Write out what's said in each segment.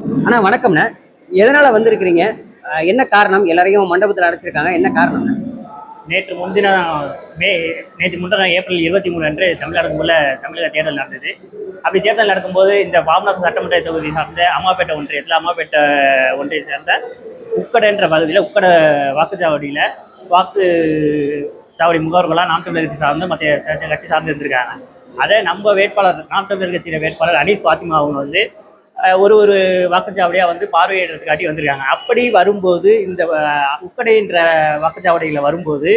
அண்ணா வணக்கம்ண்ணே. எதனால வந்திருக்கிறீங்க? என்ன காரணம்? எல்லாரையும் மண்டபத்தில் அடைச்சிருக்காங்க, என்ன காரணம்ண்ணே? நேற்று முன்தினம் மே நேற்று முன்தினம் ஏப்ரல் 23 அன்று தமிழக தேர்தல் நடந்தது. அப்படி தேர்தல் நடக்கும்போது இந்த பாபநாசம் சட்டமன்ற தொகுதி சார்ந்த அம்மாப்பேட்டை ஒன்றியத்தில் ஒன்றியத்தை சேர்ந்த உக்கடன்ற பகுதியில் உக்கட வாக்குச்சாவடியில் வாக்குச்சாவடி முகவர்களாக நாம் தமிழர் கட்சி சார்ந்து மற்ற கட்சி சார்ந்து இருந்திருக்காங்க. அதை நம்ம வேட்பாளர் நாம் தமிழர் கட்சியின் வேட்பாளர் அனீஸ் ஃபாத்திமா அவங்க வந்து ஒரு வாக்குச்சாவடியாக வந்து பார்வையிடுறதுக்காட்டி வந்திருக்காங்க. அப்படி வரும்போது இந்த உக்கடைன்ற வாக்குச்சாவடியில் வரும்போது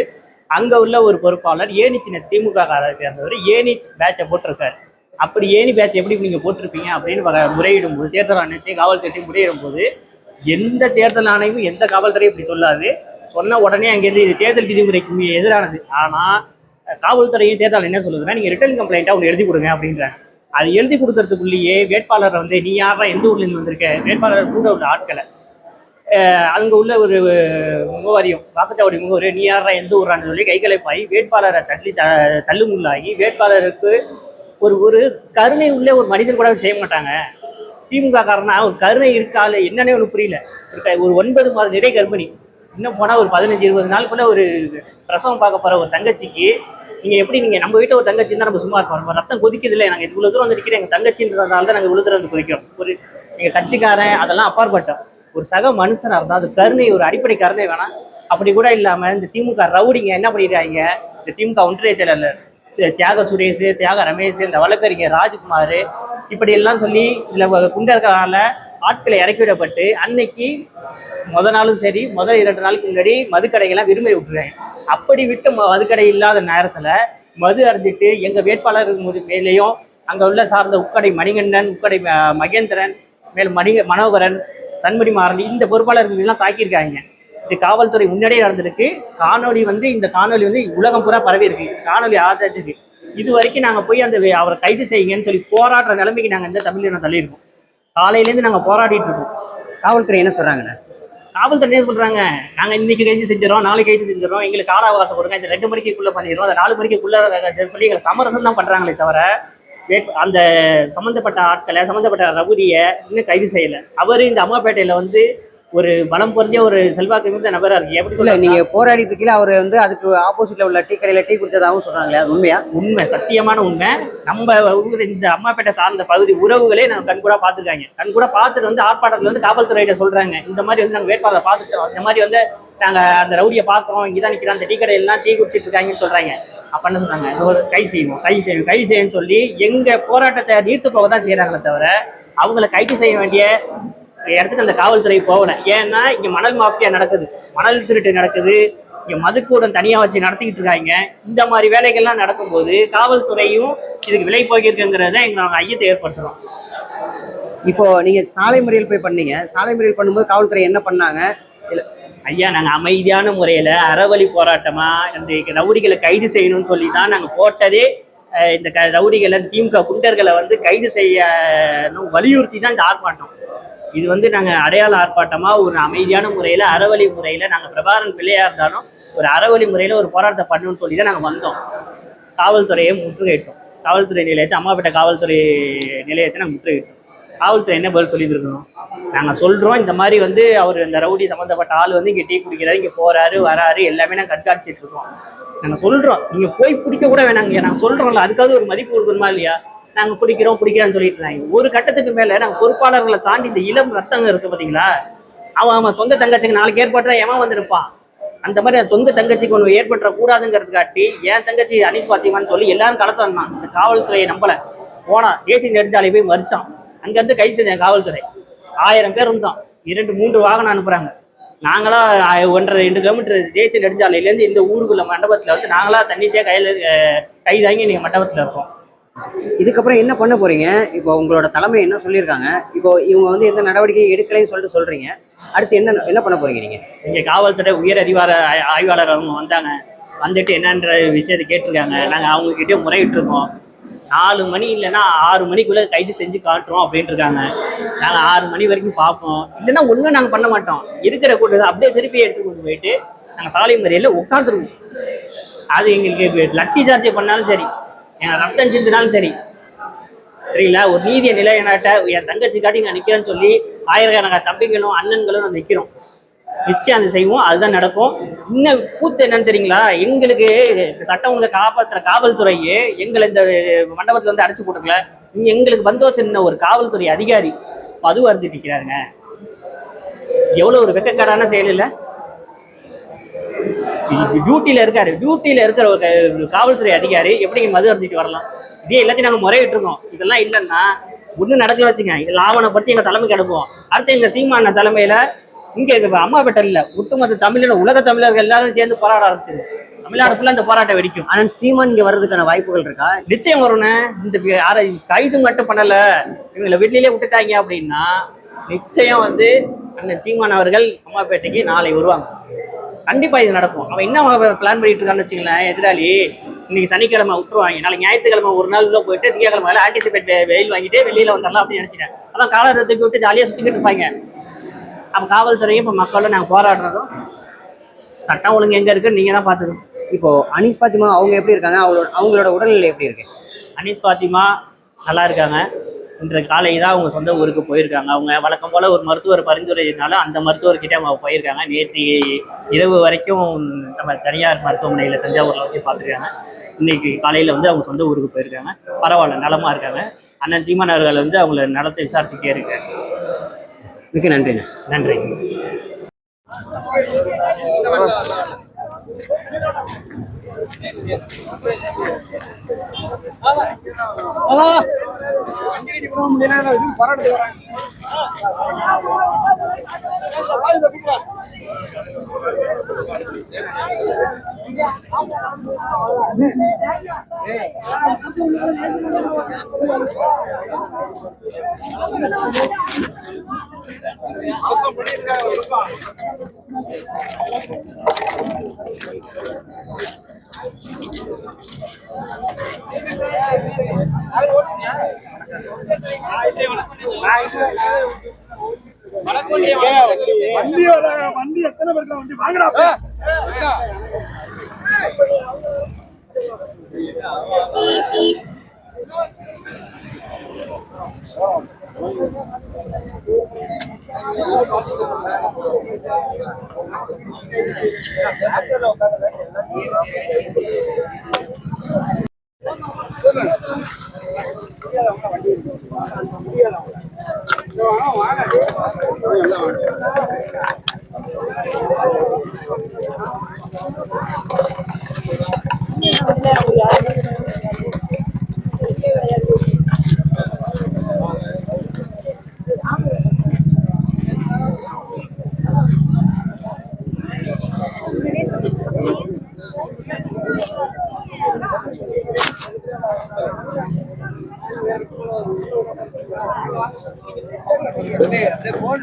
அங்கே உள்ள ஒரு பொறுப்பாளர் ஏனி சின்ன திமுக காரை சேர்ந்தவர் ஏனி பேட்சை போட்டிருக்காரு. அப்படி ஏனி பேட்ச் எப்படி நீங்கள் போட்டிருப்பீங்க அப்படின்னு முறையிடும் போது தேர்தல் ஆணையத்தையும் காவல்துறையும் முறையிடும் போது எந்த தேர்தல் ஆணையமும் எந்த காவல்துறையும் இப்படி சொல்லாது. சொன்ன உடனே அங்கேருந்து இது தேர்தல் விதிமுறைக்கு எதிரானது. ஆனால் காவல்துறையும் தேர்தல் என்ன சொல்லுதுன்னா நீங்கள் ரிட்டர்ன் கம்ப்ளைண்ட்டாக ஒன்று எழுதி கொடுங்க அப்படின்றாங்க. அது எழுதி கொடுக்கறதுக்குள்ளேயே வேட்பாளரை வந்து நீ யாரா எந்த ஊர்லேருந்து வந்திருக்க வேட்பாளர் கூட உள்ள ஆட்களை அங்கே உள்ள ஒரு முகவாரியம் வாக்குச்சாவடி முகவரி நீ யாரா எந்த ஊரான்னு சொல்லி கைகளைப்பாய் வேட்பாளரை தள்ளுமுள்ளாகி வேட்பாளருக்கு ஒரு கருணை உள்ளே ஒரு மனிதன் கூட செய்ய மாட்டாங்க. திமுக காரனா ஒரு கருணை இருக்கால என்னன்னே ஒன்று புரியல. ஒரு 9 மாத நிறை கர்ப்பிணி இன்னும் போனால் ஒரு 15-20 நாளுக்குள்ள ஒரு பிரசவம் பார்க்க போகிற ஒரு தங்கச்சிக்கு நீங்கள் நம்ம வீட்டில் ஒரு தங்கச்சி தான் நம்ம சும்மா இருக்கோம். ரத்தம் கொதிக்குது இல்லை, நாங்கள் இவ்வளோ தூரம் வந்து நிற்கிறேன் எங்கள் தங்கச்சின்றதுனால தான் நாங்கள் இவ்வளோ தூரம் வந்து கொதிக்கிறோம். ஒரு எங்கள் கட்சிக்காரன் அதெல்லாம் அப்பாற்பட்டோம். ஒரு சக மனுஷனாக இருந்தால் அது கருணை, ஒரு அடிப்படை கருணை வேணாம். அப்படி கூட இல்லாமல் இந்த திமுக ரவுடிங்க என்ன பண்ணிடுறாங்க, இந்த திமுக ஒன்றிய செயலாளர் தியாக சுரேஷ், தியாக ரமேஷ், இந்த வழக்கறிஞர் ராஜ்குமார் இப்படி எல்லாம் சொல்லி சில குண்டர்களால் ஆட்களை இறக்கிவிடப்பட்டு அன்னைக்கு நாளும் சரி 2 நாளுக்கு முன்னாடி மதுக்கடைகள்லாம் விரும்பி விட்டுருக்காங்க. அப்படி விட்டு மதுக்கடை இல்லாத நேரத்தில் மது அருந்திட்டு எங்கள் வேட்பாளர் மேலேயும் அங்கே உள்ள சார்ந்த உக்கடை மணிகண்டன், உக்கடை மகேந்திரன், மேல் மனோகரன், சண்முடி மாறன் இந்த பொறுப்பாளர்கள்லாம் தாக்கியிருக்காங்க. இது காவல்துறை முன்னாடியே நடந்திருக்கு. இந்த காணொலி வந்து உலகம் பூரா பரவி இருக்கு. காணொலி ஆதாச்சிருக்கு. இது வரைக்கும் நாங்கள் போய் அவரை கைது செய்யுங்கன்னு சொல்லி போராடுற நிலைமைக்கு நாங்கள் இந்த தமிழில் தள்ளியிருக்கோம். காலையிலேருந்து நாங்கள் போராடிட்டு இருக்கோம். காவல்துறை என்ன சொல்றாங்கண்ணே? காவல்துறை என்ன சொல்றாங்க, நாங்கள் இன்னைக்கு கைது செஞ்சிடறோம், நாளைக்கு கைது செஞ்சிடறோம், எங்களுக்கு கால அவகாசம் கொடுங்க, இந்த 2 மணிக்குள்ள பண்ணிடுறோம், அந்த 4 மணிக்குள்ள சொல்லி எங்களை சமரசம் தான் பண்றாங்களே தவிர அந்த சம்மந்தப்பட்ட ஆட்களை சம்மந்தப்பட்ட ரவுடியை இன்னும் கைது செய்யலை. அவர் இந்த அம்மாப்பேட்டையில் வந்து ஒரு பலம் பொருந்திய ஒரு செல்வாக்கு மிகுந்த நபராக இருக்கு. எப்படி சொல்ல நீங்க போராடிட்டு இருக்கீங்க, அவர் வந்து அதுக்கு ஆப்போசிட்ல உள்ள டீ கடையில டீ குடிச்சதாகவும் சொல்றாங்களே, அது உண்மையா? உண்மை, சத்தியமான உண்மை. நம்ம ஊர் இந்த அம்மாப்பேட்டை சார்ந்த பகுதி உறவுகளே நாங்கள் கண்கூட பார்த்துருக்காங்க. கண்கூட பார்த்துட்டு வந்து ஆர்ப்பாட்டத்தில் வந்து காவல்துறையிட்ட சொல்றாங்க, இந்த மாதிரி வந்து நாங்கள் வேட்பாளரை பார்த்துட்டோம், இந்த மாதிரி வந்து நாங்கள் அந்த ரவுடியை பார்க்குறோம், இங்கதான் நிற்கிறோம், அந்த டீ கடையெல்லாம் டீ குடிச்சிட்டு இருக்காங்கன்னு சொல்றாங்க. அப்ப என்ன சொல்றாங்க, கைது செய்யணும்னு சொல்லி எங்க போராட்டத்தை நீர்த்து போக தான் செய்யறாங்களே தவிர அவங்களை கைது செய்ய வேண்டிய இடத்துக்கு அந்த காவல்துறை போகல. ஏன்னா இங்க மணல் மாஃபியா நடக்குது, மணல் திருட்டு நடக்குது, இங்க மதுக்கூடம் தனியா வச்சு நடத்திக்கிட்டு இருக்காங்க. இந்த மாதிரி வேலைகள்லாம் நடக்கும்போது காவல்துறையும் இதுக்கு விலை போகிருக்குங்கிறத எங்களோட ஐயத்தை ஏற்படுத்துறோம். இப்போ நீங்க சாலை மறியல் போய் பண்ணீங்க, சாலை மறியல் பண்ணும்போது காவல்துறை என்ன பண்ணாங்க? ஐயா, நாங்கள் அமைதியான முறையில் அறவழி போராட்டமா இந்த ரவுடிகளை கைது செய்யணும்னு சொல்லி தான் நாங்கள் போட்டதே. இந்த ரவுடிகளை திமுக குண்டர்களை வந்து கைது செய்யணும் வலியுறுத்தி தான் இந்த ஆர்ப்பாட்டம். இது வந்து நாங்கள் அடையாள ஆர்ப்பாட்டமாக ஒரு அமைதியான முறையில் அறவழி முறையில் நாங்கள் பிரபாகரன் பிள்ளையாக இருந்தாலும் ஒரு அறவழி முறையில் ஒரு போராட்டத்தை பண்ணணும்னு சொல்லி தான் நாங்கள் வந்தோம். காவல்துறையை முற்றுகையிட்டோம். காவல்துறை நிலையத்தை அம்மாப்பேட்டை காவல்துறை நிலையத்தை நாங்கள் முற்றுகையிட்டோம். காவல்துறை என்ன பதில் சொல்லியிருக்கணும்? நாங்கள் சொல்கிறோம், இந்த மாதிரி வந்து அவர் இந்த ரவுடி சம்மந்தப்பட்ட ஆள் வந்து இங்கே டீ குடிக்கிறாரு, இங்கே போகிறாரு வராரு, எல்லாமே நாங்கள் கண்காணிச்சிட்டு இருக்கோம். நாங்கள் சொல்கிறோம், நீங்கள் போய் பிடிக்க கூட வேணாங்க, நாங்கள் சொல்கிறோம்ல, அதுக்காவது ஒரு மதிப்பு கொடுக்கணுமா இல்லையா? நாங்கள் பிடிக்கிறோம்னு சொல்லிட்டு இருந்தாங்க. ஒரு கட்டத்துக்கு மேலே நாங்கள் பொறுப்பாளர்களை தாண்டி இந்த இளம் ரத்தங்க இருக்குது பார்த்தீங்களா, அவன் சொந்த தங்கச்சிக்கு நாளைக்கு ஏற்பட்டா எவன் வந்திருப்பான். அந்த மாதிரி சொந்த தங்கச்சிக்கு ஒன்று ஏற்பட்டக்கூடாதுங்கிறதுக்காட்டி என் தங்கச்சி அனீஸ் ஃபாத்திமான்னு சொல்லி எல்லாரும் களத்துறான். இந்த காவல்துறையை நம்பலை, போனான் தேசிய நெடுஞ்சாலை போய் மறிச்சான். அங்கேருந்து கைது செஞ்சேன் காவல்துறை. 1000 பேர் இருந்தோம், 2-3 வாகனம் அனுப்புகிறாங்க. நாங்களாம் 1.5-2 கிலோமீட்டர் தேசிய நெடுஞ்சாலையிலேருந்து இந்த ஊருக்குள்ள மண்டபத்தில் வந்து நாங்களாம் தண்ணிச்சே கைதாங்கி நீங்கள் மண்டபத்தில் இருக்கோம். இதுக்கப்புறம் என்ன பண்ண போறீங்க? இப்போ உங்களோட தலைமை என்ன சொல்லியிருக்காங்க? இப்போ இவங்க வந்து எந்த நடவடிக்கையும் எடுக்கலைன்னு சொல்றீங்க. அடுத்து என்ன பண்ண போறீங்க நீங்க? இங்கே காவல்துறை உயர் ஆய்வாளர் அவங்க வந்தாங்க, வந்துட்டு என்னன்ற விஷயத்தை கேட்டிருக்காங்க. நாங்கள் அவங்ககிட்டயே முறையிட்டு இருக்கோம். 4 மணி இல்லைன்னா 6 மணிக்குள்ள கைது செஞ்சு காட்டுறோம் அப்படின்ட்டு இருக்காங்க. நாங்கள் 6 மணி வரைக்கும் பார்ப்போம். இல்லைன்னா ஒன்றும் நாங்கள் பண்ண மாட்டோம். இருக்கிற கூட்டத்தை அப்படியே திருப்பி எடுத்து கொண்டு போயிட்டு நாங்கள் சாலை மறியலில் உட்காந்துருவோம். அது எங்களுக்கு லட்டி சார்ஜ் பண்ணாலும் சரி, என் ரத்தம் சிந்தினாலும் சரி, சரிங்களா? ஒரு நீதியை நிலைநாட்ட என் தங்கச்சி காட்டி நான் நிற்கிறேன்னு சொல்லி ஆயிரக்கணக்கான தம்பிகளும் அண்ணன்களும் நம்ம நிற்கிறோம். நிச்சயம் அது செய்வோம், அதுதான் நடக்கும். இன்னும் கூத்து என்னன்னு தெரியுங்களா, எங்களுக்கு சட்டம் ஒழுங்கை காப்பாற்றுற காவல்துறையே எங்களை இந்த மண்டபத்துல வந்து அடைச்சு போட்டுக்கல. எங்களுக்கு பந்தோபஸ்து ஒரு காவல்துறை அதிகாரி மது அருந்தி நிற்கிறாருங்க. எவ்வளவு ஒரு வெக்கக்காடான செயல் இல்லை? டியூட்டியில இருக்கிற ஒரு காவல்துறை அதிகாரி எப்படி மது அருந்திட்டு வரலாம்? இதே எல்லாத்தையும் நாங்கள் முறையிட்டு இருக்கோம். இதெல்லாம் இல்லைன்னா ஒன்றும் நடக்கல வச்சுங்க. இதில் ஆவணப்படுத்தி எங்கள் தலைமைக்கு அனுப்புவோம். அடுத்து எங்கள் சீமான தலைமையில இங்கே அம்மாபேட்டை இல்லை, ஒட்டுமொத்த தமிழர் உலக தமிழர்கள் எல்லாரும் சேர்ந்து போராட ஆரம்பிச்சிது. தமிழ்நாடு ஃபுல்லாக இந்த போராட்டம் வெடிக்கும். ஆனால் சீமான் இங்கே வர்றதுக்கான வாய்ப்புகள் இருக்கா? நிச்சயம் வரும்னு. இந்த கைது மட்டும் பண்ணல, இவங்களை வீட்டிலேயே விட்டுட்டாங்க அப்படின்னா நிச்சயம் வந்து அண்ணன் சீமான் அவர்கள் அம்மாபேட்டைக்கு நாளை வருவாங்க. கண்டிப்பா இது நடக்கும். அவன் என்ன பிளான் பண்ணிட்டு இருக்கான்னு வச்சுங்களேன், எதிராளி இன்னைக்கு சனிக்கிழமை விட்டுருவாங்க, நாளைக்கு ஞாயிற்றுக்கிழமை ஒரு நாள் உள்ள போயிட்டு திங்கக்கிழமை ஆன்டிசிபேட் வெயில் வாங்கிட்டு வெளியில வந்துடலாம் அப்படின்னு நினைச்சிட்டேன். அதான் காலத்துக்கு விட்டு ஜாலியா சுத்திக்கிட்டு இருப்பாங்க. அப்ப காவல்துறையும் இப்ப மக்களும் நாங்க போராடுறதும் சட்டம் ஒழுங்கு எங்க இருக்குன்னு நீங்க தான் பாத்துக்கணும். இப்போ அனீஸ் பாத்திமா அவங்க எப்படி இருக்காங்க? அவங்களோட உடல்நிலை எப்படி இருக்கு? அனீஸ் பாத்திமா நல்லா இருக்காங்க. இன்று காலை தான் அவங்க சொந்த ஊருக்கு போயிருக்காங்க. அவங்க வழக்கம் போல ஒரு மருத்துவர் பரிந்துரையினால அந்த மருத்துவர்கிட்ட அவங்க போயிருக்காங்க. நேற்று இரவு வரைக்கும் நம்ம தனியார் மருத்துவமனையில் தஞ்சாவூரில் வச்சு பார்த்துருக்காங்க. இன்னைக்கு காலையில் வந்து அவங்க சொந்த ஊருக்கு போயிருக்காங்க. பரவாயில்ல, நலமாக இருக்காங்க. அண்ணன் சீமான் அவர்கள் வந்து அவங்கள நலத்தை விசாரிச்சுட்டே இருக்காங்க. மிக்க நன்றிண்ணா. நன்றி. வண்டி எத்தனை பேருக்கு வண்டி வாங்கடா. போன்